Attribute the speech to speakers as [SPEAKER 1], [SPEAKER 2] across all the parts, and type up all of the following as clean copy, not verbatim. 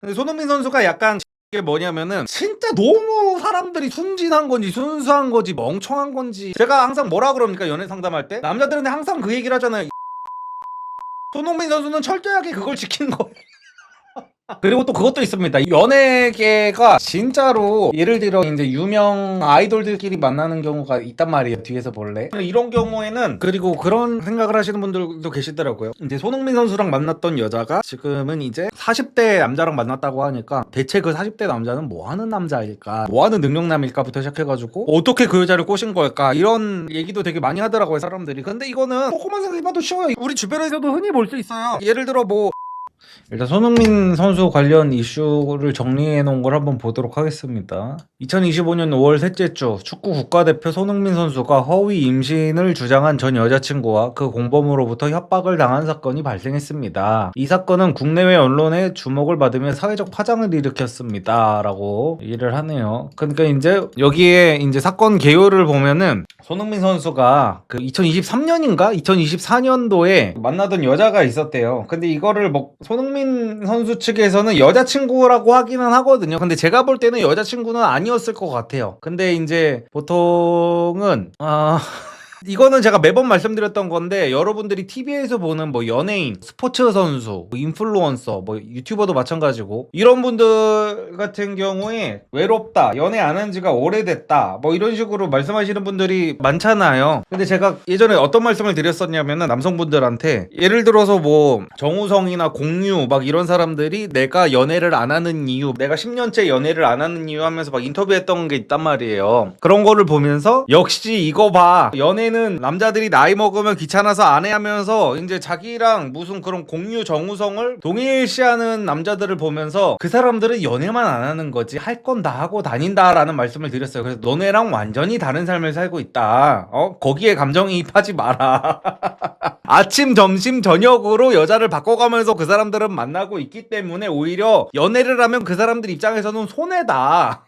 [SPEAKER 1] 근데 손흥민 선수가 약간 이게 뭐냐면은 진짜 너무 사람들이 순진한 건지 순수한 건지 멍청한 건지, 제가 항상 뭐라 그럽니까 연애 상담할 때 남자들한테 항상 그 얘기를 하잖아요. 손흥민 선수는 철저하게 그걸 지키는 거예요. 그리고 또 그것도 있습니다. 연예계가 진짜로 예를 들어 이제 유명 아이돌들끼리 만나는 경우가 있단 말이에요. 뒤에서 볼래. 이런 경우에는, 그리고 그런 생각을 하시는 분들도 계시더라고요. 이제 손흥민 선수랑 만났던 여자가 지금은 이제 40대 남자랑 만났다고 하니까 대체 그 40대 남자는 뭐 하는 남자일까? 뭐 하는 능력남일까부터 시작해가지고 어떻게 그 여자를 꼬신 걸까? 이런 얘기도 되게 많이 하더라고요, 사람들이. 근데 이거는 조금만 생각해봐도 쉬워요. 우리 주변에서도 흔히 볼 수 있어요. 예를 들어 뭐 일단 손흥민 선수 관련 이슈를 정리해 놓은 걸 한번 보도록 하겠습니다. 2025년 5월 셋째 주 축구 국가대표 손흥민 선수가 허위 임신을 주장한 전 여자친구와 그 공범으로부터 협박을 당한 사건이 발생했습니다. 이 사건은 국내외 언론의 주목을 받으며 사회적 파장을 일으켰습니다. 라고 얘기를 하네요. 그러니까 이제 여기에 이제 사건 개요를 보면은 손흥민 선수가 그 2023년인가 2024년도에 만나던 여자가 있었대요. 근데 이거를 뭐 손흥민 선수 측에서는 여자친구라고 하기는 하거든요. 근데 제가 볼 때는 여자친구는 아니었을 것 같아요. 근데 이제 보통은 이거는 제가 매번 말씀드렸던 건데, 여러분들이 TV에서 보는 뭐 연예인, 스포츠 선수, 뭐 인플루언서, 뭐 유튜버도 마찬가지고, 이런 분들 같은 경우에 외롭다, 연애 안 한 지가 오래됐다, 뭐 이런 식으로 말씀하시는 분들이 많잖아요. 근데 제가 예전에 어떤 말씀을 드렸었냐면은 남성분들한테, 예를 들어서 뭐 정우성이나 공유 막 이런 사람들이 내가 연애를 안 하는 이유, 내가 10년째 연애를 안 하는 이유 하면서 막 인터뷰했던 게 있단 말이에요. 그런 거를 보면서 역시 이거 봐, 연애는 남자들이 나이 먹으면 귀찮아서 안 해 하면서 이제 자기랑 무슨 그런 공유 정우성을 동일시하는 남자들을 보면서 그 사람들은 연애만 안 하는 거지 할 건 다 하고 다닌다라는 말씀을 드렸어요. 그래서 너네랑 완전히 다른 삶을 살고 있다. 거기에 감정이입하지 마라. 아침, 점심, 저녁으로 여자를 바꿔가면서 그 사람들은 만나고 있기 때문에 오히려 연애를 하면 그 사람들 입장에서는 손해다.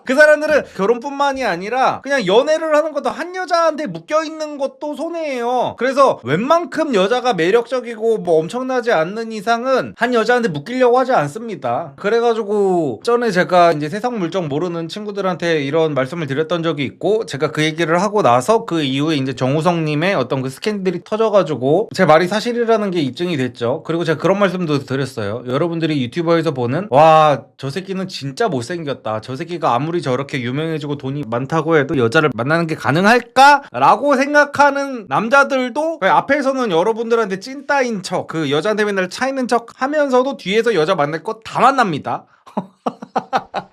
[SPEAKER 1] 그 사람들은 결혼뿐만이 아니라 그냥 연애를 하는 것도, 한 여자한테 묶여있는 것도 손해예요. 그래서 웬만큼 여자가 매력적이고 뭐 엄청나지 않는 이상은 한 여자한테 묶이려고 하지 않습니다. 그래가지고 전에 제가 이제 세상 물정 모르는 친구들한테 이런 말씀을 드렸던 적이 있고, 제가 그 얘기를 하고 나서 그 이후에 이제 정우성님의 어떤 그 스캔들이 터져가지고 제 말이 사실이라는 게 입증이 됐죠. 그리고 제가 그런 말씀도 드렸어요. 여러분들이 유튜버에서 보는 와, 저 새끼는 진짜 못생겼다, 저 새끼가 아무리 저렇게 유명해지고 돈이 많다고 해도 여자를 만나는 게 가능할까? 라고 생각하는 남자들도 앞에서는 여러분들한테 찐따인 척, 그 여자한테 맨날 차이는 척 하면서도 뒤에서 여자 만날 거 다 만납니다.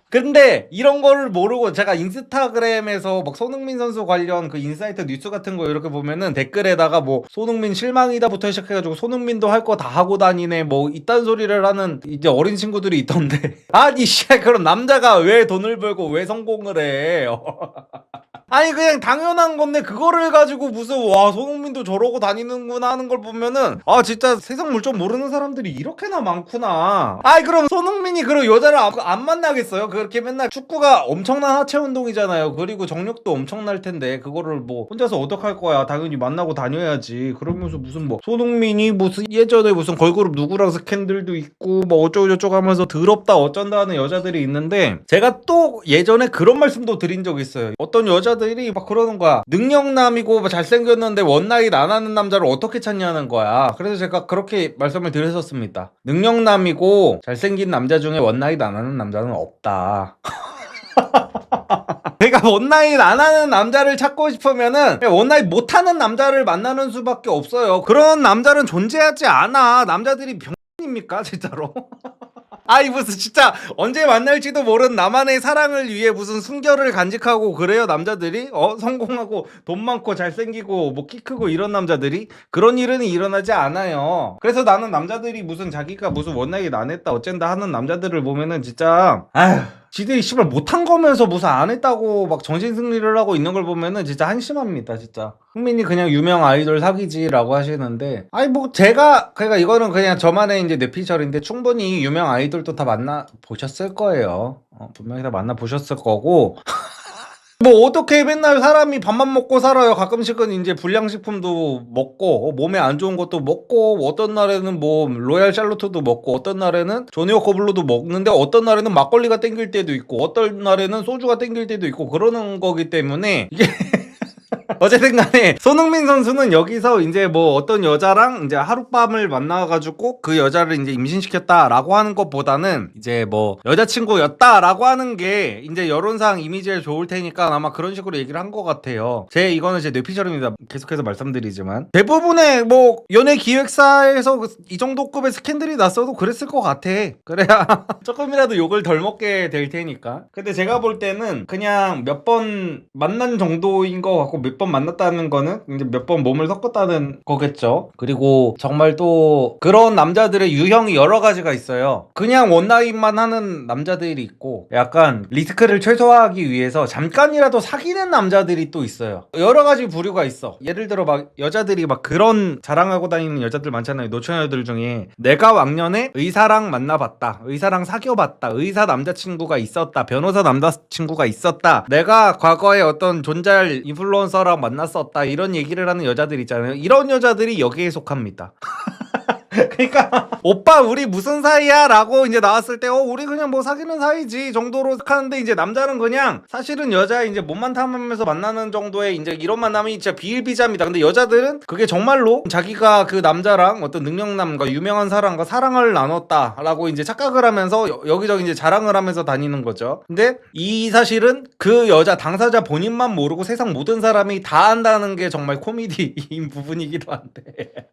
[SPEAKER 1] 근데 이런 거를 모르고 제가 인스타그램에서 막 손흥민 선수 관련 그 인사이트 뉴스 같은 거 이렇게 보면은 댓글에다가 뭐 손흥민 실망이다부터 시작해가지고 손흥민도 할 거 다 하고 다니네 뭐 이딴 소리를 하는 이제 어린 친구들이 있던데 아니 씨, 그럼 남자가 왜 돈을 벌고 왜 성공을 해? 아니 그냥 당연한 건데 그거를 가지고 무슨 와 손흥민도 저러고 다니는구나 하는 걸 보면은 아 진짜 세상 물정 모르는 사람들이 이렇게나 많구나. 아이 그럼 손흥민이 그럼 여자를 안 만나겠어요? 그렇게 맨날 축구가 엄청난 하체 운동이잖아요. 그리고 정력도 엄청날 텐데 그거를 뭐 혼자서 어떡할 거야. 당연히 만나고 다녀야지. 그러면서 무슨 뭐 손흥민이 무슨 예전에 무슨 걸그룹 누구랑 스캔들도 있고 뭐 어쩌고저쩌고 하면서 더럽다 어쩐다 하는 여자들이 있는데, 제가 또 예전에 그런 말씀도 드린 적이 있어요. 어떤 여자들이 막 그러는 거야. 능력남이고 뭐 잘생겼는데 원나잇 안 하는 남자를 어떻게 찾냐는 거야. 그래서 제가 그렇게 말씀을 드렸었습니다. 능력남이고 잘생긴 남자 중에 원나잇 안 하는 남자는 없다. 그러니까 원나잇 안 하는 남자를 찾고 싶으면은 원나잇 못 하는 남자를 만나는 수밖에 없어요. 그런 남자는 존재하지 않아. 남자들이 병입니까 진짜로? 아이 무슨 진짜 언제 만날지도 모르는 나만의 사랑을 위해 무슨 순결을 간직하고 그래요 남자들이? 성공하고 돈 많고 잘생기고 뭐 키 크고 이런 남자들이? 그런 일은 일어나지 않아요. 그래서 나는 남자들이 무슨 자기가 무슨 원나잇 안 했다 어쩐다 하는 남자들을 보면은 진짜 아휴, 지들이 씨발 못한 거면서 무슨 안 했다고 막 정신승리를 하고 있는 걸 보면은 진짜 한심합니다 진짜. 흥민이 그냥 유명 아이돌 사귀지라고 하시는데, 아니 뭐 제가 그러니까 이거는 그냥 저만의 이제 뇌피셜인데 충분히 유명 아이돌도 다 만나 보셨을 거예요. 분명히 다 만나 보셨을 거고 뭐 어떻게 맨날 사람이 밥만 먹고 살아요. 가끔씩은 이제 불량식품도 먹고 몸에 안 좋은 것도 먹고 어떤 날에는 뭐 로얄 샬롯도 먹고 어떤 날에는 조니워커 블루도 먹는데 어떤 날에는 막걸리가 땡길 때도 있고 어떤 날에는 소주가 땡길 때도 있고 그러는 거기 때문에 이게 어쨌든 간에 손흥민 선수는 여기서 이제 뭐 어떤 여자랑 이제 하룻밤을 만나가지고 그 여자를 이제 임신시켰다라고 하는 것보다는 이제 뭐 여자친구였다라고 하는 게 이제 여론상 이미지에 좋을 테니까 아마 그런 식으로 얘기를 한 것 같아요. 이거는 제 뇌피셜입니다. 계속해서 말씀드리지만 대부분의 뭐 연예 기획사에서 이 정도 급의 스캔들이 났어도 그랬을 것 같아. 그래야 조금이라도 욕을 덜 먹게 될 테니까. 근데 제가 볼 때는 그냥 몇 번 만난 정도인 것 같고 몇 번 만났다는 거는 이제 몇 번 몸을 섞었다는 거겠죠. 그리고 정말 또 그런 남자들의 유형이 여러 가지가 있어요. 그냥 원나잇만 하는 남자들이 있고 약간 리스크를 최소화하기 위해서 잠깐이라도 사귀는 남자들이 또 있어요. 여러 가지 부류가 있어. 예를 들어 막 여자들이 막 그런 자랑하고 다니는 여자들 많잖아요. 노처녀들 중에 내가 왕년에 의사랑 만나봤다, 의사랑 사귀어봤다, 의사 남자친구가 있었다, 변호사 남자친구가 있었다, 내가 과거에 어떤 존잘 인플루언서랑 만났었다, 이런 얘기를 하는 여자들 있잖아요. 이런 여자들이 여기에 속합니다. 그러니까 오빠 우리 무슨 사이야? 라고 이제 나왔을 때 우리 그냥 뭐 사귀는 사이지 정도로 하는데 이제 남자는 그냥 사실은 여자 이제 몸만 탐하면서 만나는 정도의 이제 이런 만남이 진짜 비일비재합니다. 근데 여자들은 그게 정말로 자기가 그 남자랑 어떤 능력남과 유명한 사람과 사랑을 나눴다라고 이제 착각을 하면서 여기저기 이제 자랑을 하면서 다니는 거죠. 근데 이 사실은 그 여자 당사자 본인만 모르고 세상 모든 사람이 다 안다는 게 정말 코미디인 부분이기도 한데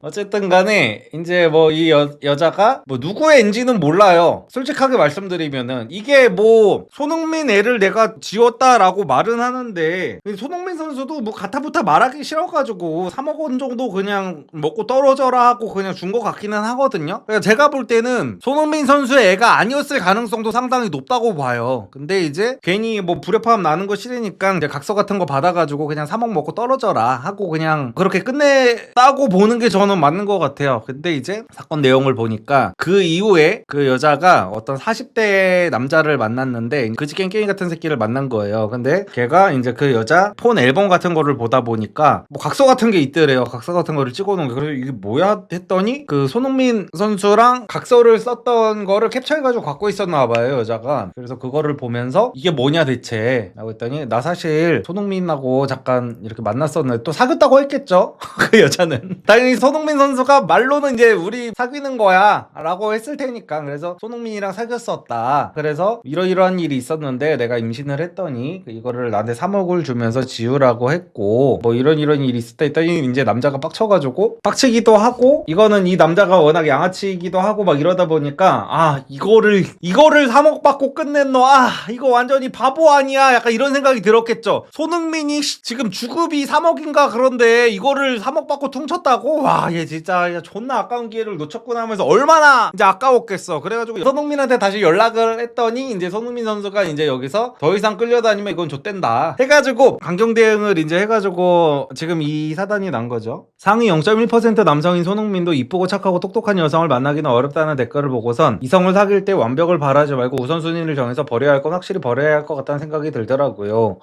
[SPEAKER 1] 어쨌든 간에 이제 뭐 이 여자가 뭐 누구의 NG는 몰라요. 솔직하게 말씀드리면은 이게 뭐 손흥민 애를 내가 지웠다라고 말은 하는데 손흥민 선수도 뭐 가타부타 말하기 싫어가지고 3억 원 정도 그냥 먹고 떨어져라 하고 그냥 준 것 같기는 하거든요. 그러니까 제가 볼 때는 손흥민 선수의 애가 아니었을 가능성도 상당히 높다고 봐요. 근데 이제 괜히 뭐 불협화음 나는 거 싫으니까 이제 각서 같은 거 받아가지고 그냥 3억 먹고 떨어져라 하고 그냥 그렇게 끝냈다고 보는 게 저는 맞는 것 같아요. 근데 이제 사건 내용을 보니까 그 이후에 그 여자가 어떤 40대 남자를 만났는데 그지 깽깽이 같은 새끼를 만난 거예요. 근데 걔가 이제 그 여자 폰 앨범 같은 거를 보다 보니까 뭐 각서 같은 게 있더래요. 각서 같은 거를 찍어놓은 게. 그래서 이게 뭐야 했더니 그 손흥민 선수랑 각서를 썼던 거를 캡처해가지고 갖고 있었나 봐요, 여자가. 그래서 그거를 보면서 이게 뭐냐 대체 라고 했더니 나 사실 손흥민하고 잠깐 이렇게 만났었는데 또 사귀었다고 했겠죠. 그 여자는 당연히 손흥민 선수가 말로는 이제 우리 사귀는 거야 라고 했을 테니까. 그래서 손흥민이랑 사귀었었다, 그래서 이러이러한 일이 있었는데 내가 임신을 했더니 이거를 나한테 3억을 주면서 지우라고 했고 뭐 이런 일이 있었다 했더니 이제 남자가 빡쳐가지고 빡치기도 하고 이거는 이 남자가 워낙 양아치이기도 하고 막 이러다 보니까 이거를 3억 받고 끝냈노, 이거 완전히 바보 아니야, 약간 이런 생각이 들었겠죠. 손흥민이 지금 주급이 3억인가 그런데 이거를 3억 받고 퉁쳤다고? 와, 얘 진짜 존나 아까운 기회를 놓쳤구나 하면서 얼마나 이제 아까웠겠어. 그래가지고 손흥민한테 다시 연락을 했더니 이제 손흥민 선수가 이제 여기서 더 이상 끌려다니면 이건 좆된다 해가지고 강경 대응을 이제 해가지고 지금 이 사단이 난 거죠. 상위 0.1% 남성인 손흥민도 이쁘고 착하고 똑똑한 여성을 만나기는 어렵다는 댓글을 보고선 이성을 사귈 때 완벽을 바라지 말고 우선순위를 정해서 버려야 할 건 확실히 버려야 할 것 같다는 생각이 들더라고요.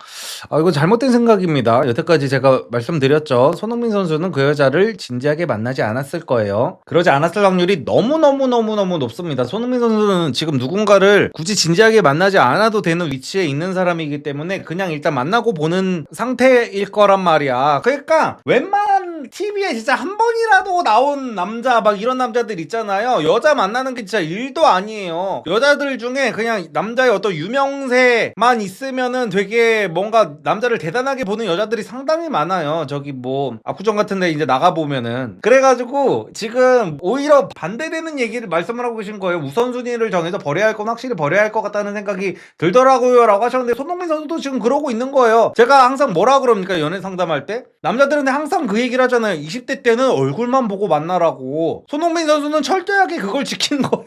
[SPEAKER 1] 이거 잘못된 생각입니다. 여태까지 제가 말씀드렸죠. 손흥민 선수는 그 여자를 진지하게 만나지 않았을 거예요. 그러지 않았을 확률이 너무너무 높습니다. 손흥민 선수는 지금 누군가를 굳이 진지하게 만나지 않아도 되는 위치에 있는 사람이기 때문에 그냥 일단 만나고 보는 상태일 거란 말이야. 그러니까 웬만한 TV에 진짜 한 번이라도 나온 남자 막 이런 남자들 있잖아요. 여자 만나는 게 진짜 일도 아니에요. 여자들 중에 그냥 남자의 어떤 유명세만 있으면은 되게 뭔가 남자를 대단하게 보는 여자들이 상당히 많아요. 저기 뭐 압구정 같은 데 이제 나가보면은. 그래가지고 지금 오히려 반대되는 얘기를 말씀을 하고 계신 거예요. 우선순위를 정해서 버려야 할 건 확실히 버려야 할 것 같다는 생각이 들더라고요 라고 하셨는데 손흥민 선수도 지금 그러고 있는 거예요. 제가 항상 뭐라 그럽니까, 연애 상담할 때? 남자들은 항상 그 얘기를 하잖아요. 20대 때는 얼굴만 보고 만나라고. 손흥민 선수는 철저하게 그걸 지킨 거예요.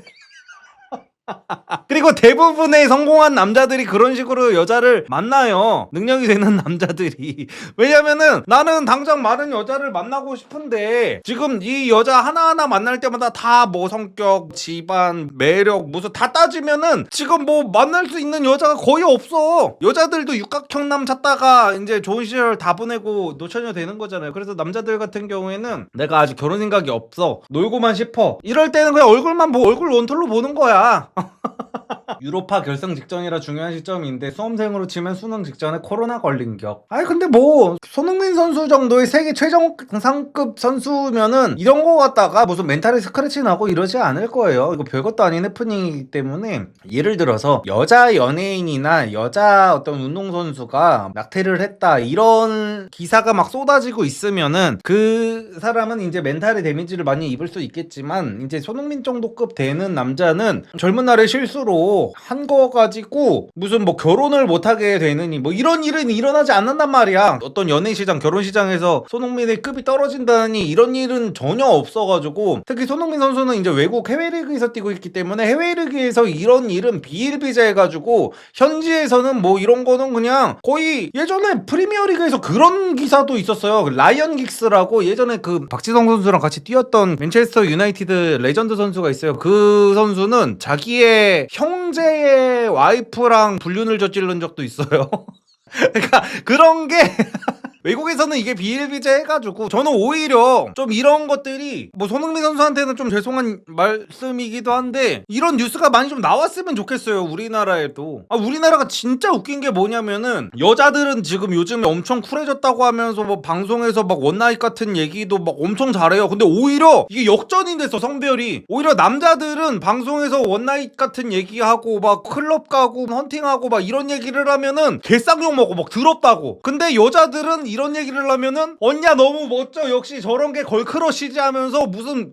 [SPEAKER 1] 그리고 대부분의 성공한 남자들이 그런 식으로 여자를 만나요. 능력이 되는 남자들이. 왜냐면은 나는 당장 많은 여자를 만나고 싶은데 지금 이 여자 하나하나 만날 때마다 다 뭐 성격, 집안, 매력 무슨 다 따지면은 지금 뭐 만날 수 있는 여자가 거의 없어. 여자들도 육각형남 찾다가 이제 좋은 시절 다 보내고 노처녀 되는 거잖아요. 그래서 남자들 같은 경우에는 내가 아직 결혼 생각이 없어, 놀고만 싶어, 이럴 때는 그냥 얼굴만 보고 얼굴 원툴로 보는 거야. 유로파 결승 직전이라 중요한 시점인데 수험생으로 치면 수능 직전에 코로나 걸린 격. 아니 근데 뭐 손흥민 선수 정도의 세계 최정상급 선수면은 이런 거 갖다가 무슨 멘탈에 스크래치 나고 이러지 않을 거예요. 이거 별것도 아닌 해프닝이기 때문에. 예를 들어서 여자 연예인이나 여자 어떤 운동선수가 낙태를 했다 이런 기사가 막 쏟아지고 있으면은 그 사람은 이제 멘탈의 데미지를 많이 입을 수 있겠지만, 이제 손흥민 정도급 되는 남자는 젊은 날의 실수로 한 거 가지고 무슨 뭐 결혼을 못하게 되느니 뭐 이런 일은 일어나지 않는단 말이야. 어떤 연예시장, 결혼시장에서 손흥민의 급이 떨어진다니 이런 일은 전혀 없어가지고, 특히 손흥민 선수는 이제 외국 해외리그에서 뛰고 있기 때문에 해외리그에서 이런 일은 비일비재해가지고 현지에서는 뭐 이런 거는 그냥 거의, 예전에 프리미어리그에서 그런 기사도 있었어요. 라이언 긱스라고 예전에 그 박지성 선수랑 같이 뛰었던 맨체스터 유나이티드 레전드 선수가 있어요. 그 선수는 자기의 형제의 와이프랑 불륜을 저지른 적도 있어요. 그러니까 그런 게 외국에서는 이게 비일비재해가지고, 저는 오히려 좀 이런 것들이 뭐 손흥민 선수한테는 좀 죄송한 말씀이기도 한데 이런 뉴스가 많이 좀 나왔으면 좋겠어요. 우리나라에도. 우리나라가 진짜 웃긴 게 뭐냐면은, 여자들은 지금 요즘에 엄청 쿨해졌다고 하면서 뭐 방송에서 막 원나잇 같은 얘기도 막 엄청 잘해요. 근데 오히려 이게 역전이 됐어, 성별이. 오히려 남자들은 방송에서 원나잇 같은 얘기하고 막 클럽 가고 헌팅하고 막 이런 얘기를 하면은 개쌍욕 먹고 막 더럽다고. 근데 여자들은 이런 얘기를 하면은 언니야 너무 멋져, 역시 저런 게 걸크러쉬지 하면서 무슨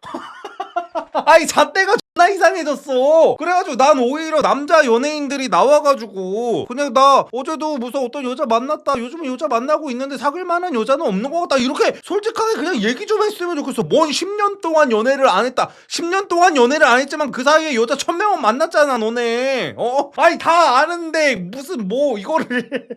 [SPEAKER 1] 아이 잣대가 존나 이상해졌어. 그래가지고 난 오히려 남자 연예인들이 나와가지고 그냥 나 어제도 무슨 어떤 여자 만났다, 요즘은 여자 만나고 있는데 사귈 만한 여자는 없는 것 같다, 이렇게 솔직하게 그냥 얘기 좀 했으면 좋겠어. 뭔 10년 동안 연애를 안 했다, 10년 동안 연애를 안 했지만 그 사이에 여자 1000명은 만났잖아 너네. 아니 다 아는데 무슨 뭐 이거를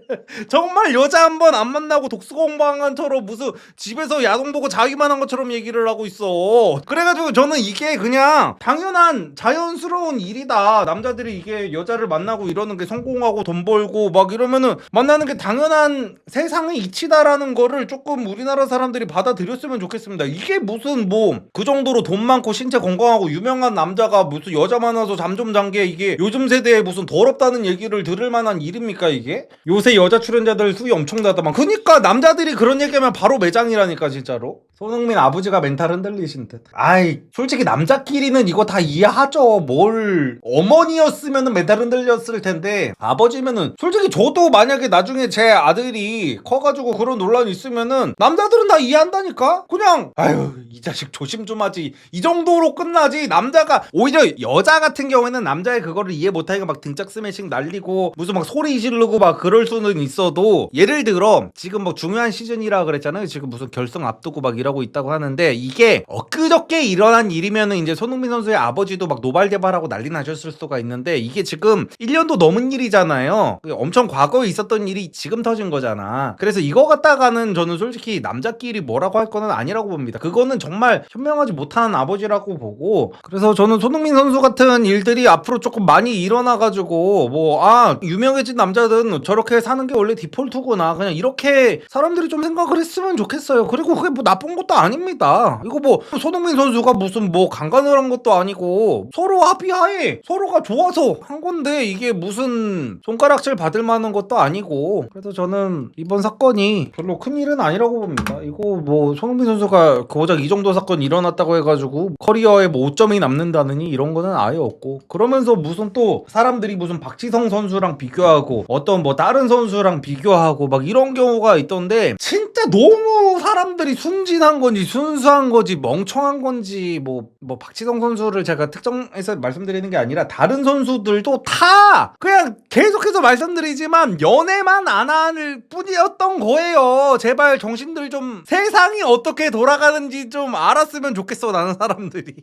[SPEAKER 1] 정말 여자 한 번 안 만나고 독수공방한처럼 무슨 집에서 야동 보고 자기만 한 것처럼 얘기를 하고 있어. 그래가지고 저는 이게 그냥 당연한 자연스러운 일이다. 남자들이 이게 여자를 만나고 이러는 게, 성공하고 돈 벌고 막 이러면은 만나는 게 당연한 세상의 이치다라는 거를 조금 우리나라 사람들이 받아들였으면 좋겠습니다. 이게 무슨 뭐 그 정도로 돈 많고 신체 건강하고 유명한 남자가 무슨 여자 만나서 잠 좀 잔 게 이게 요즘 세대에 무슨 더럽다는 얘기를 들을 만한 일입니까 이게? 요새 여자 출연자들 수위 엄청나다만. 그니까 남자들이 그런 얘기하면 바로 매장이라니까 진짜로. 손흥민 아버지가 멘탈 흔들리신 듯. 아이 솔직히 남자끼리는 이거 다 이해하죠. 뭘 어머니였으면은 멘탈 흔들렸을 텐데 아버지면은, 솔직히 저도 만약에 나중에 제 아들이 커가지고 그런 논란이 있으면은 남자들은 다 이해한다니까. 그냥 아유 이 자식 조심 좀 하지, 이 정도로 끝나지. 남자가 오히려, 여자 같은 경우에는 남자의 그거를 이해 못하니까 막 등짝 스매싱 날리고 무슨 막 소리 지르고 막 그럴 수는 있어도, 예를 들어 지금 뭐 중요한 시즌이라 그랬잖아요. 지금 무슨 결승 앞두고 막 이러고 있다고 하는데, 이게 엊그저께 일어난 일이면은 이제 손흥민 선수의 아버지도 막 노발대발하고 난리 나셨을 수가 있는데, 이게 지금 1년도 넘은 일이잖아요. 엄청 과거에 있었던 일이 지금 터진 거잖아. 그래서 이거 갖다가는 저는 솔직히 남자끼리 뭐라고 할 거는 아니라고 봅니다. 그거는 정말 현명하지 못한 아버지라고 보고, 그래서 저는 손흥민 선수 같은 일들이 앞으로 조금 많이 일어나가지고 뭐 유명해진 남자들은 저렇게 사는 게 원래 디폴트구나, 그냥 이렇게 사람들이 좀 생각을 했으면 좋겠어요. 그리고 그게 뭐 나쁜 것도 아닙니다. 이거 뭐 손흥민 선수가 무슨 뭐 강간을 한 것도 아니고 서로 합의하에 서로가 좋아서 한 건데, 이게 무슨 손가락질 받을 만한 것도 아니고. 그래서 저는 이번 사건이 별로 큰 일은 아니라고 봅니다. 이거 뭐 손흥민 선수가 고작 이 정도 사건이 일어났다고 해가지고 커리어에 뭐 5점이 남는다느니 이런 거는 아예 없고, 그러면서 무슨 또 사람들이 무슨 박지성 선수랑 비교하고 어떤 뭐 다른 선수랑 비교하고 막 이런 경우가 있던데, 진짜 너무 사람들이 순진한 진지한 건지 순수한 건지 멍청한 건지 뭐 박지성 선수를 제가 특정해서 말씀드리는 게 아니라 다른 선수들도 다 그냥 계속해서 말씀드리지만 연애만 안 할 뿐이었던 거예요. 제발 정신들 좀 세상이 어떻게 돌아가는지 좀 알았으면 좋겠어 나는 사람들이.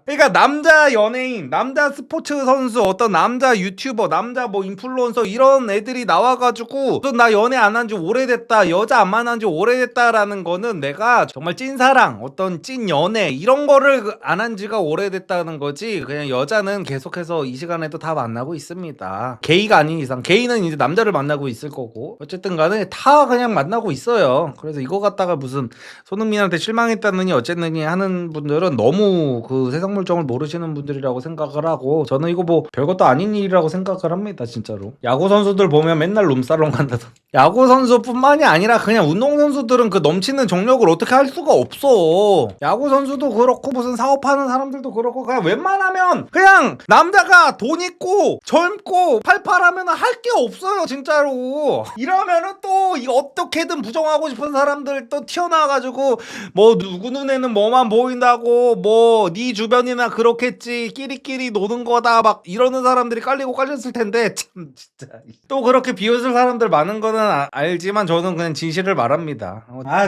[SPEAKER 1] 그러니까 남자 연예인, 남자 스포츠 선수, 어떤 남자 유튜버, 남자 뭐 인플루언서 이런 애들이 나와가지고 나 연애 안 한 지 오래됐다, 여자 안 만난 지 오래됐다라는 거는 내가 정말 찐사랑, 어떤 찐 연애 이런 거를 안 한 지가 오래됐다는 거지. 그냥 여자는 계속해서 이 시간에도 다 만나고 있습니다. 게이가 아닌 이상, 게이는 이제 남자를 만나고 있을 거고 어쨌든 간에 다 그냥 만나고 있어요. 그래서 이거 갖다가 무슨 손흥민한테 실망했다느니 어쨌느니 하는 분들은 너무 그 세상 물정을 모르시는 분들이라고 생각을 하고, 저는 이거 뭐 별것도 아닌 일이라고 생각을 합니다. 진짜로 야구 선수들 보면 맨날 룸사롱 간다던. 야구 선수뿐만이 아니라 그냥 운동 선수들은 그 넘치는 정력을 어떻게 할 수가 없어. 야구 선수도 그렇고 무슨 사업하는 사람들도 그렇고 그냥 웬만하면 그냥 남자가 돈 있고 젊고 팔팔하면 할 게 없어요 진짜로. 이러면은 또 이거 어떻게든 부정하고 싶은 사람들 또 튀어나와가지고 뭐 누구 눈에는 뭐만 보인다고, 뭐 네 주변이나 그렇겠지, 끼리끼리 노는 거다 막 이러는 사람들이 깔리고 깔렸을 텐데 참 진짜 또 그렇게 비웃을 사람들 많은 거는 알지만 저는 그냥 진실을 말합니다.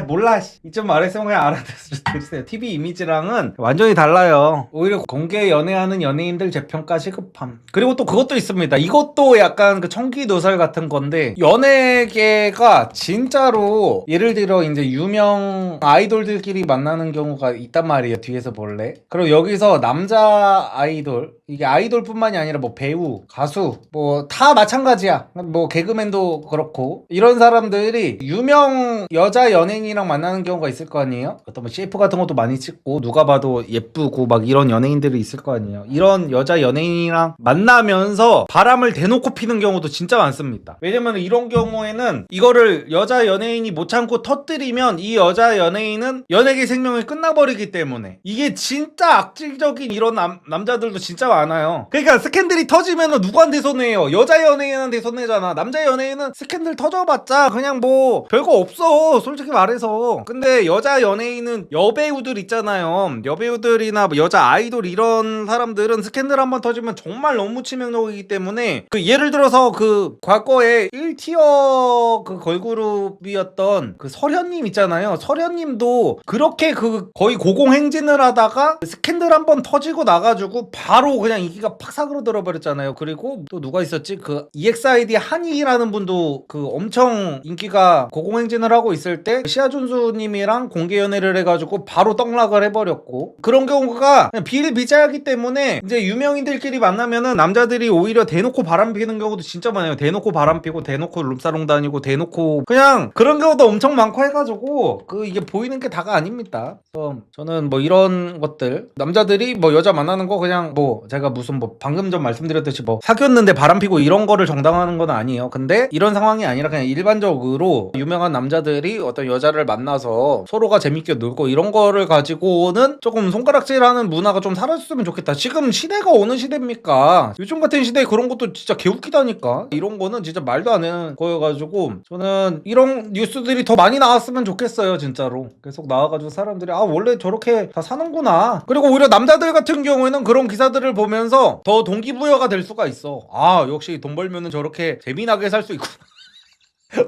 [SPEAKER 1] 몰라 이쯤 말했으면 그냥 알아듣으세요. TV 이미지랑은 완전히 달라요. 오히려 공개 연애하는 연예인들 재평가 시급함. 그리고 또 그것도 있습니다. 이것도 약간 그 청기노설 같은 건데, 연예계가 진짜로 예를 들어 이제 유명 아이돌들끼리 만나는 경우가 있단 말이에요. 뒤에서 볼래? 그리고 여기서 남자 아이돌, 이게 아이돌뿐만이 아니라 뭐 배우, 가수 뭐 다 마찬가지야. 뭐 개그맨도 그렇고 이런 사람들이 유명 여자 연예인이랑 만나는 경우가 있을 거 아니에요? 어떤 뭐 CF 같은 것도 많이 찍고 누가 봐도 예쁘고 막 이런 연예인들이 있을 거 아니에요. 이런 여자 연예인이랑 만나면서 바람을 대놓고 피는 경우도 진짜 많습니다. 왜냐면 이런 경우에는 이거를 여자 연예인이 못 참고 터뜨리면 이 여자 연예인은 연예계 생명이 끝나버리기 때문에, 이게 진짜 악질적인 이런 남자들도 진짜 많아요. 그러니까 스캔들이 터지면 누구한테 손해요? 여자 연예인한테 손해잖아. 남자 연예인은 스캔들 터져봤자 그냥 뭐 별거 없어 솔직히 말해서. 근데 여자 연예인은 여배우들 있잖아요. 여배우들이나 뭐 여자 아이돌 이런 사람들은 스캔들 한번 터지면 정말 너무 치명적이기 때문에, 그 예를 들어서 그 과거에 1티어 그 걸그룹이었던 그 설현님 있잖아요. 설현님도 그렇게 그 거의 고공행진을 하다가 스캔들 한번 터지고 나가지고 바로 그냥 인기가 팍 사그러들어 버렸잖아요. 그리고 또 누가 있었지? 그 EXID 한이라는 분도 그 엄청 인기가 고공행진을 하고 있을 때 시아준수님이랑 공개 연애를 해가지고 바로 떡락을 해버렸고, 그런 경우가 비일비재하기 때문에 이제 유명인들끼리 만나면은 남자들이 오히려 대놓고 바람 피는 경우도 진짜 많아요. 대놓고 바람 피고 대놓고 룸사롱 다니고 대놓고 그냥 그런 경우도 엄청 많고 해가지고 그 이게 보이는 게 다가 아닙니다. 그래서 저는 뭐 이런 것들, 남자들이 뭐 여자 만나는 거 그냥 뭐 제가 무슨 뭐 방금 전 말씀드렸듯이 뭐 사귀었는데 바람 피고 이런 거를 정당화하는 건 아니에요. 근데 이런 상황이 아니라 그냥 일반적으로 유명한 남자들이 어떤 여자를 만나서 서로가 재밌게 놀고 이런 거를 가지고는 조금 손가락질하는 문화가 좀 사라졌으면 좋겠다. 지금 시대가 어느 시대입니까? 요즘 같은 시대에 그런 것도 진짜 개웃기다니까. 이런 거는 진짜 말도 안 되는 거여가지고 저는 이런 뉴스들이 더 많이 나왔으면 좋겠어요. 진짜로 계속 나와가지고 사람들이 원래 저렇게 다 사는구나. 그리고 오히려 남자들 같은 경우에는 그런 기사들을 보면서 더 동기부여가 될 수가 있어. 역시 돈 벌면은 저렇게 재미나게 살 수 있구나.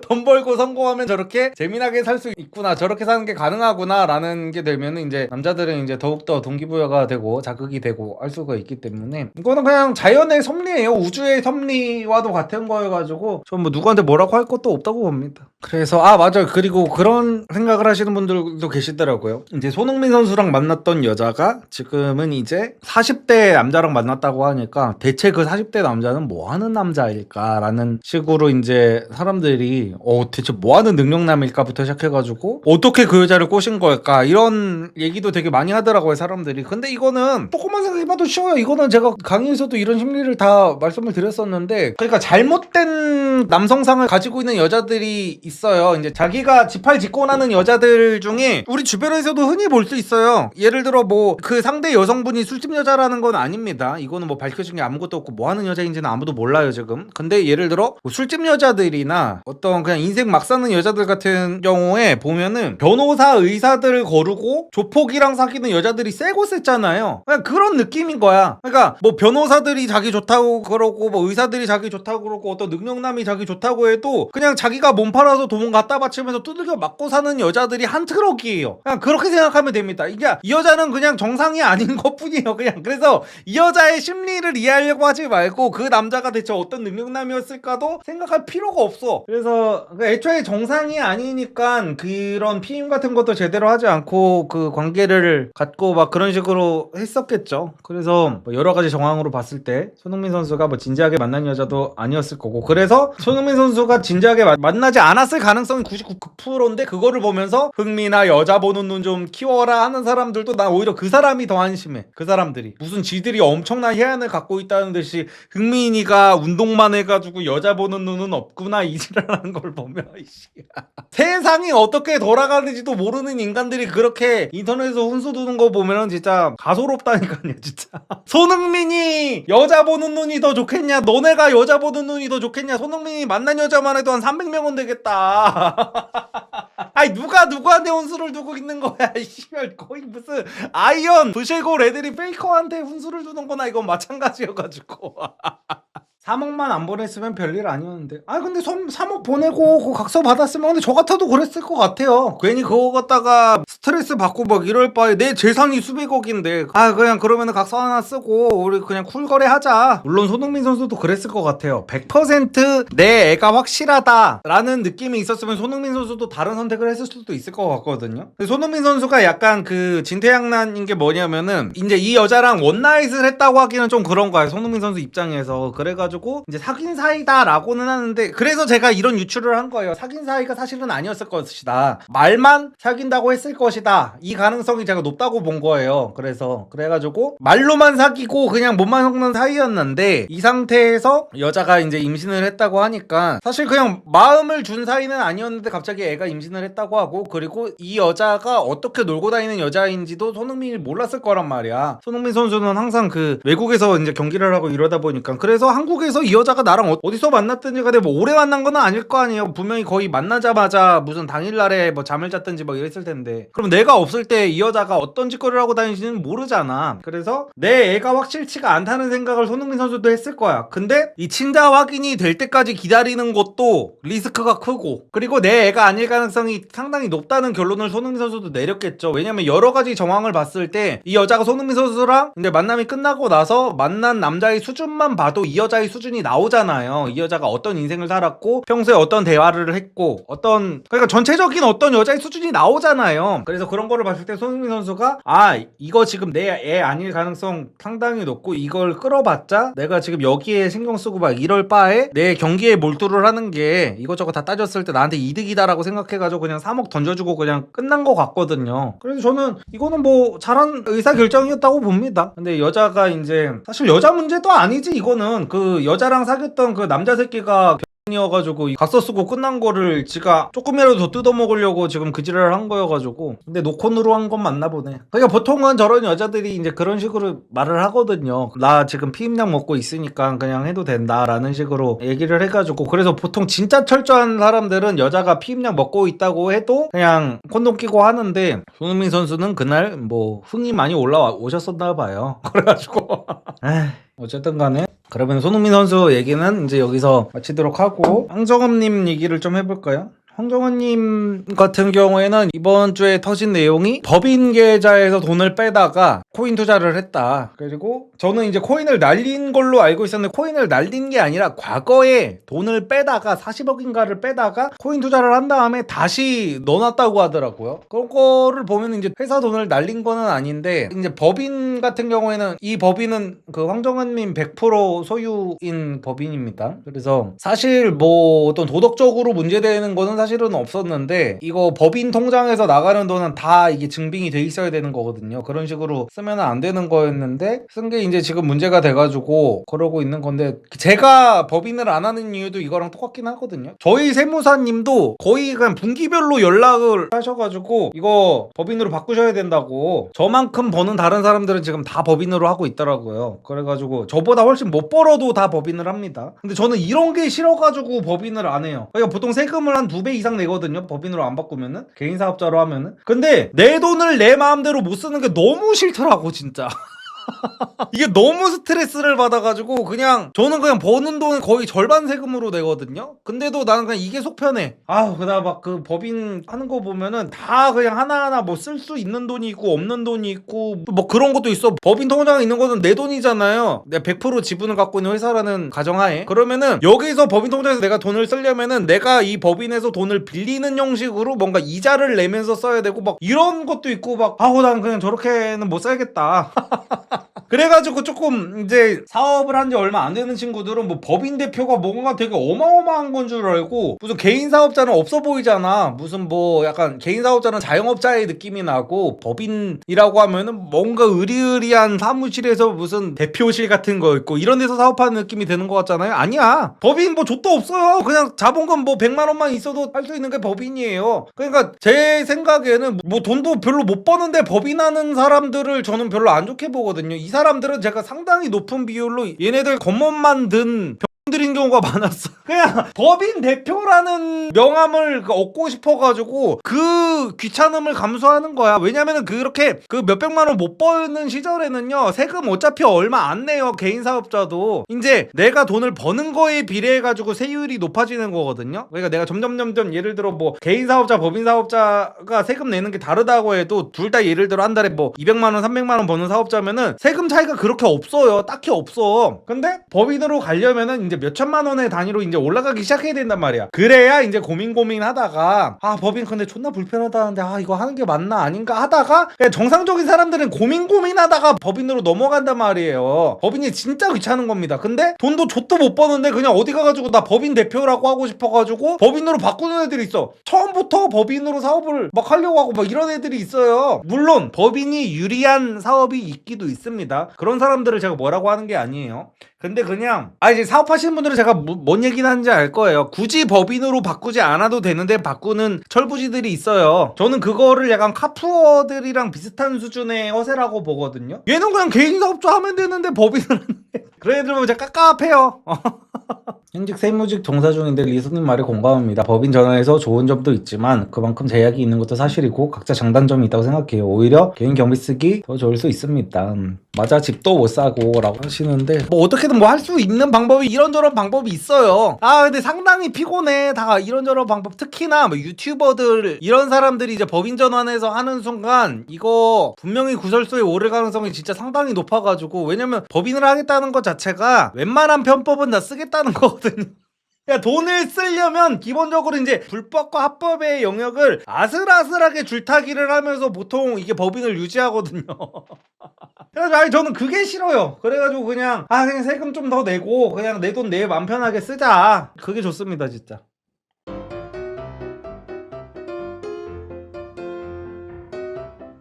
[SPEAKER 1] 돈 벌고 성공하면 저렇게 재미나게 살 수 있구나, 저렇게 사는 게 가능하구나 라는 게 되면 이제 남자들은 이제 더욱더 동기부여가 되고 자극이 되고 할 수가 있기 때문에, 이거는 그냥 자연의 섭리예요. 우주의 섭리와도 같은 거여가지고 전 뭐 누구한테 뭐라고 할 것도 없다고 봅니다. 그래서 맞아요. 그리고 그런 생각을 하시는 분들도 계시더라고요. 이제 손흥민 선수랑 만났던 여자가 지금은 이제 40대 남자랑 만났다고 하니까 대체 그 40대 남자는 뭐 하는 남자일까 라는 식으로 이제 사람들이 대체 뭐하는 능력남일까부터 시작해가지고 어떻게 그 여자를 꼬신 걸까 이런 얘기도 되게 많이 하더라고요 사람들이. 근데 이거는 조금만 생각해봐도 쉬워요. 이거는 제가 강의에서도 이런 심리를 다 말씀을 드렸었는데, 그러니까 잘못된 남성상을 가지고 있는 여자들이 있어요. 이제 자기가 지팔직곤하는 여자들 중에 우리 주변에서도 흔히 볼 수 있어요. 예를 들어 뭐 그 상대 여성분이 술집 여자라는 건 아닙니다. 이거는 뭐 밝혀진 게 아무것도 없고 뭐 하는 여자인지는 아무도 몰라요 지금. 근데 예를 들어 뭐 술집 여자들이나 어떤 있던 그냥 인생 막 사는 여자들 같은 경우에 보면은 변호사 의사들을 거르고 조폭이랑 사귀는 여자들이 세고 셌잖아요. 그냥 그런 느낌인 거야. 그러니까 뭐 변호사들이 자기 좋다고 그러고 뭐 의사들이 자기 좋다고 그러고 어떤 능력남이 자기 좋다고 해도 그냥 자기가 몸 팔아서 돈 갖다 바치면서 두들겨 맞고 사는 여자들이 한 트럭이에요. 그냥 그렇게 생각하면 됩니다. 이게 이 여자는 그냥 정상이 아닌 것뿐이에요. 그냥 그래서 이 여자의 심리를 이해하려고 하지 말고 그 남자가 대체 어떤 능력남이었을까도 생각할 필요가 없어. 그래서 애초에 정상이 아니니까 그런 피임 같은 것도 제대로 하지 않고 그 관계를 갖고 막 그런 식으로 했었겠죠. 그래서 뭐 여러 가지 정황으로 봤을 때 손흥민 선수가 뭐 진지하게 만난 여자도 아니었을 거고, 그래서 손흥민 선수가 진지하게 만나지 않았을 가능성이 99%인데 그거를 보면서 흥민아 여자 보는 눈 좀 키워라 하는 사람들도 난 오히려 그 사람이 더 한심해. 그 사람들이 무슨 지들이 엄청난 해안을 갖고 있다는 듯이 흥민이가 운동만 해가지고 여자 보는 눈은 없구나 이지랄하는 걸 보면 세상이 어떻게 돌아가는지도 모르는 인간들이 그렇게 인터넷에서 훈수 두는 거 보면은 진짜 가소롭다니까요. 진짜 손흥민이 여자 보는 눈이 더 좋겠냐, 너네가 여자 보는 눈이 더 좋겠냐, 손흥민이 만난 여자만 해도 한 300명은 되겠다. 아니 누가 누구한테 훈수를 두고 있는 거야. 씨발 거의 무슨 아이언 부실고 레들이 페이커한테 훈수를 두는 거나 이건 마찬가지여가지고 3억만 안 보냈으면 별일 아니었는데. 아 근데 3억 보내고 그 각서 받았으면 근데 저 같아도 그랬을 것 같아요. 괜히 그거 갖다가 스트레스 받고 막 이럴 바에 내 재산이 수백억인데 그냥 그러면은 각서 하나 쓰고 우리 그냥 쿨거래 하자. 물론 손흥민 선수도 그랬을 것 같아요. 100% 내 애가 확실하다 라는 느낌이 있었으면 손흥민 선수도 다른 선택을 했을 수도 있을 것 같거든요. 근데 손흥민 선수가 약간 그 진퇴양난인 게 뭐냐면은 이제 이 여자랑 원나잇을 했다고 하기는 좀 그런 거야, 손흥민 선수 입장에서. 그래가지고 이제 사귄 사이다라고는 하는데, 그래서 제가 이런 유추를 한 거예요. 사귄 사이가 사실은 아니었을 것이다, 말만 사귄다고 했을 것이다, 이 가능성이 제가 높다고 본 거예요. 그래가지고 말로만 사귀고 그냥 몸만 섞는 사이였는데 이 상태에서 여자가 이제 임신을 했다고 하니까 사실 그냥 마음을 준 사이는 아니었는데 갑자기 애가 임신을 했다고 하고, 그리고 이 여자가 어떻게 놀고 다니는 여자인지도 손흥민이 몰랐을 거란 말이야. 손흥민 선수는 항상 그 외국에서 이제 경기를 하고 이러다 보니까. 그래서 한국에서 이 여자가 나랑 어디서 만났든지 간에 뭐 오래 만난 건 아닐 거 아니에요. 분명히 거의 만나자마자 무슨 당일날에 뭐 잠을 잤든지 뭐 이랬을 텐데, 그럼 내가 없을 때 이 여자가 어떤 짓거리를 하고 다니는지는 모르잖아. 그래서 내 애가 확실치가 않다는 생각을 손흥민 선수도 했을 거야. 근데 이 친자 확인이 될 때까지 기다리는 것도 리스크가 크고, 그리고 내 애가 아닐 가능성이 상당히 높다는 결론을 손흥민 선수도 내렸겠죠. 왜냐면 여러 가지 정황을 봤을 때 이 여자가 손흥민 선수랑 이제 만남이 끝나고 나서 만난 남자의 수준만 봐도 이 여자의 수준이 나오잖아요. 이 여자가 어떤 인생을 살았고 평소에 어떤 대화를 했고 그러니까 전체적인 어떤 여자의 수준이 나오잖아요. 그래서 그런 거를 봤을 때 손흥민 선수가 이거 지금 내 애 아닐 가능성 상당히 높고 이걸 끌어봤자 내가 지금 여기에 신경 쓰고 막 이럴 바에 내 경기에 몰두를 하는 게 이것저것 다 따졌을 때 나한테 이득이다라고 생각해가지고 그냥 3억 던져주고 그냥 끝난 것 같거든요. 그래서 저는 이거는 뭐 잘한 의사결정이었다고 봅니다. 근데 여자가 이제 사실 여자 문제도 아니지. 이거는 그 여자랑 사귀었던 그 남자 새끼가 이어가지고 각서 쓰고 끝난 거를 지가 조금이라도 더 뜯어먹으려고 지금 그 지랄을 한 거여가지고. 근데 노콘으로 한 건 맞나 보네. 그러니까 보통은 저런 여자들이 이제 그런 식으로 말을 하거든요. 나 지금 피임약 먹고 있으니까 그냥 해도 된다라는 식으로 얘기를 해가지고. 그래서 보통 진짜 철저한 사람들은 여자가 피임약 먹고 있다고 해도 그냥 콘돔 끼고 하는데, 손흥민 선수는 그날 뭐 흥이 많이 올라오셨었나 봐요. 그래가지고 어쨌든 간에 그러면 손흥민 선수 얘기는 이제 여기서 마치도록 하고 황정원님 얘기를 좀 해볼까요? 황정원님 같은 경우에는 이번 주에 터진 내용이 법인 계좌에서 돈을 빼다가 코인 투자를 했다. 그리고 저는 이제 코인을 날린 걸로 알고 있었는데 코인을 날린 게 아니라 과거에 돈을 빼다가 40억인가를 빼다가 코인 투자를 한 다음에 다시 넣어놨다고 하더라고요. 그거를 보면 이제 회사 돈을 날린 거는 아닌데, 이제 법인 같은 경우에는 이 법인은 그 황정원님 100% 소유인 법인입니다. 그래서 사실 뭐 어떤 도덕적으로 문제되는 거는 사실은 없었는데 이거 법인 통장에서 나가는 돈은 다 이게 증빙이 돼 있어야 되는 거거든요. 그런 식으로 쓰면 안 되는 거였는데 쓴 게 이제 지금 문제가 돼가지고 그러고 있는 건데 제가 법인을 안 하는 이유도 이거랑 똑같긴 하거든요. 저희 세무사님도 거의 그냥 분기별로 연락을 하셔가지고 이거 법인으로 바꾸셔야 된다고. 저만큼 버는 다른 사람들은 지금 다 법인으로 하고 있더라고요. 그래가지고 저보다 훨씬 못 벌어도 다 법인을 합니다. 근데 저는 이런 게 싫어가지고 법인을 안 해요. 그러니까 보통 세금을 한 2배 이상 내거든요. 법인으로 안 바꾸면은, 개인 사업자로 하면은. 근데 내 돈을 내 마음대로 못 쓰는 게 너무 싫더라고 진짜. 이게 너무 스트레스를 받아가지고 그냥 저는 그냥 버는 돈 거의 절반 세금으로 내거든요. 근데도 나는 그냥 이게 속 편해. 아우 그다음 막 그 법인 하는 거 보면은 다 그냥 하나하나 뭐 쓸 수 있는 돈이 있고 없는 돈이 있고 뭐 그런 것도 있어. 법인 통장에 있는 거는 내 돈이잖아요. 내가 100% 지분을 갖고 있는 회사라는 가정하에. 그러면은 여기서 법인 통장에서 내가 돈을 쓰려면은 내가 이 법인에서 돈을 빌리는 형식으로 뭔가 이자를 내면서 써야 되고 막 이런 것도 있고 막 아우 난 그냥 저렇게는 못 살겠다. 그래가지고 조금 이제 사업을 한 지 얼마 안 되는 친구들은 뭐 법인 대표가 뭔가 되게 어마어마한 건 줄 알고 무슨 개인 사업자는 없어 보이잖아. 무슨 뭐 약간 개인 사업자는 자영업자의 느낌이 나고 법인이라고 하면은 뭔가 으리으리한 사무실에서 무슨 대표실 같은 거 있고 이런 데서 사업하는 느낌이 드는 것 같잖아요. 아니야. 법인 뭐 족도 없어요. 그냥 자본금 뭐 100만 원만 있어도 할 수 있는 게 법인이에요. 그러니까 제 생각에는 뭐 돈도 별로 못 버는데 법인하는 사람들을 저는 별로 안 좋게 보거든요. 이 사람들은 제가 상당히 높은 비율로 얘네들 겉멋만 든 들인 경우가 많았어. 그냥 법인 대표라는 명함을 얻고 싶어가지고 그 귀찮음을 감수하는 거야. 왜냐면은 그렇게 그 몇백만 원 못 버는 시절에는요 세금 어차피 얼마 안 내요. 개인 사업자도 이제 내가 돈을 버는 거에 비례해가지고 세율이 높아지는 거거든요. 그러니까 내가 점점 예를 들어 뭐 개인 사업자 법인 사업자가 세금 내는 게 다르다고 해도 둘 다 예를 들어 한 달에 뭐 200만 원 300만 원 버는 사업자면은 세금 차이가 그렇게 없어요. 딱히 없어. 근데 법인으로 가려면은 이제 몇 천만 원의 단위로 이제 올라가기 시작해야 된단 말이야. 그래야 이제 고민하다가 아 법인 근데 존나 불편하다는데 아 이거 하는 게 맞나 아닌가 하다가 그냥 정상적인 사람들은 고민하다가 법인으로 넘어간단 말이에요. 법인이 진짜 귀찮은 겁니다. 근데 돈도 좆도 못 버는데 그냥 어디 가가지고 나 법인 대표라고 하고 싶어가지고 법인으로 바꾸는 애들이 있어. 처음부터 법인으로 사업을 막 하려고 하고 막 이런 애들이 있어요. 물론 법인이 유리한 사업이 있기도 있습니다. 그런 사람들을 제가 뭐라고 하는 게 아니에요. 근데 그냥 이제 사업하시는 분들은 제가 뭔 얘기를 하는지 알 거예요. 굳이 법인으로 바꾸지 않아도 되는데 바꾸는 철부지들이 있어요. 저는 그거를 약간 카푸어들이랑 비슷한 수준의 허세라고 보거든요. 얘는 그냥 개인 사업자 하면 되는데 법인을 하는데 그런 애들 보면 제가 깝깝해요. 현직 세무직 종사 중인데 리수님 말에 공감합니다. 법인 전환에서 좋은 점도 있지만 그만큼 제약이 있는 것도 사실이고 각자 장단점이 있다고 생각해요. 오히려 개인 경비 쓰기 더 좋을 수 있습니다. 맞아 집도 못 사고 라고 하시는데 뭐 어떻게든 뭐 할 수 있는 방법이 이런저런 방법이 있어요. 근데 상당히 피곤해. 다 이런저런 방법. 특히나 뭐 유튜버들 이런 사람들이 이제 법인 전환해서 하는 순간 이거 분명히 구설수에 오를 가능성이 진짜 상당히 높아가지고 왜냐면 법인을 하겠다는 것 자체가 웬만한 편법은 다 쓰겠다는 거거든요. 야, 돈을 쓰려면 기본적으로 이제 불법과 합법의 영역을 아슬아슬하게 줄타기를 하면서 보통 이게 법인을 유지하거든요. 그래서 저는 그게 싫어요. 그래가지고 그냥 세금 좀 더 내고 그냥 내 돈 내 맘 편하게 쓰자. 그게 좋습니다 진짜.